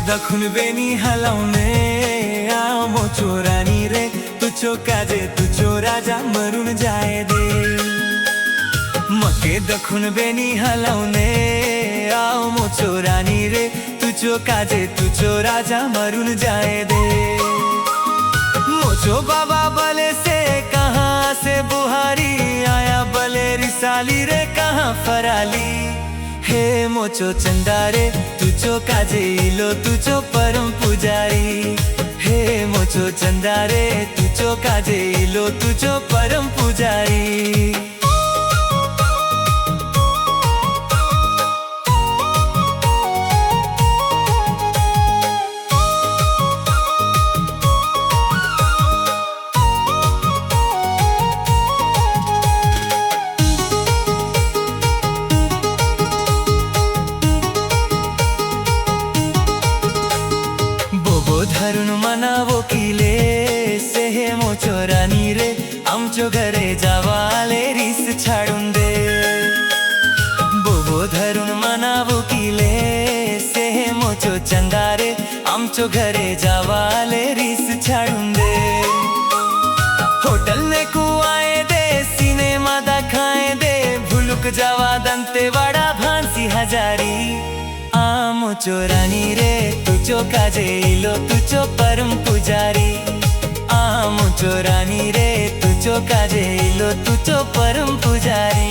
दखुन बेनी हलाउने आमो चोरानी रे तुझो काजे तुझो राजा मरुन जाए दे मके दखुन बेनी हलाउने आमो चोरानी रे तुझो काजे तुझो राजा मरुन जाए दे मोचो बाबा बले से कहाँ से बुहारी आया बले रिसाली रे कहाँ फराली हे मोचो चंदारे तुझो काजे इलो तुझो परम पुजारी हे मोचो चंदारे तुझो काजे इलो तुझो परम पुजारी धरुन मनावो किले से हे मोचो रानी रे आमचो घरे जावाले रिस छाडून दे बोबो धरुन मनावो किले से हे मोचो चंदारे आमचो घरे जावाले रिस छाडून दे होटल ने कुआए दे सिनेमा दाखाए दे भुलुक जावा दंते वाड़ा भांसी हजारी आमो चोरानी रे तुझो काजे इलो तुझो परम पुजारी आमो चोरानी रे तुझो काजे इलो तुझो परम पुजारी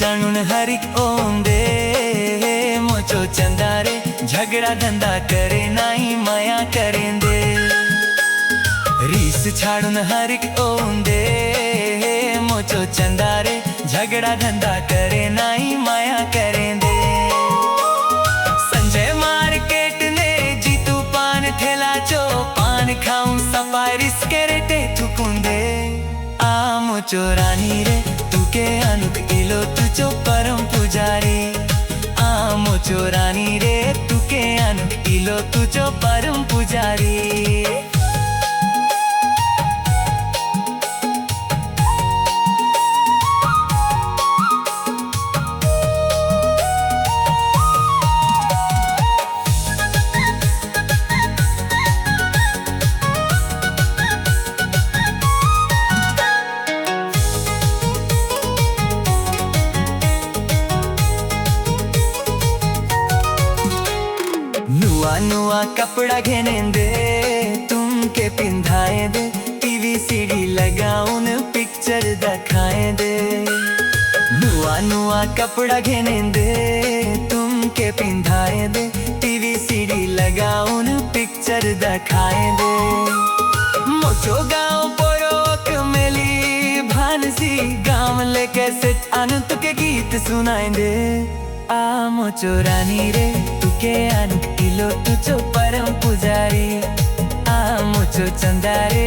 चाणून हरिक ओंदे मोचो चंदारे झगड़ा धंधा करे नाही माया करेंदे रीस छाड़ून हरिक ओंदे मोचो चंदारे झगड़ा धंधा करे नाही माया करेंदे संजय मार्केट ने जीतू पान ठेला चो पान खाऊं सफाई रिस्के रेटे थुकुंदे आमो चोरानी रे तुके अनुक इलो तुझो परम पुजारी आमो चोरानी रे तुके अनुक इलो तुझो परम पुजारी नुआ नुआ कपड़ा घेने दे तुमके पिंधाए दे टीवी सीडी लगाऊन पिक्चर दिखाए दे नुआ नुआ कपड़ा घेने दे तुमके पिंधाए दे टीवी सीडी लगाऊन पिक्चर दिखाए दे मोचो गाँव पोरोक मेली भानसी गाँव लेके सेट अनु तुके गीत सुनाए दे आमो चोरानी रे तुके अनुक इलो तुझो परम पुजारी आमो चो चंदारे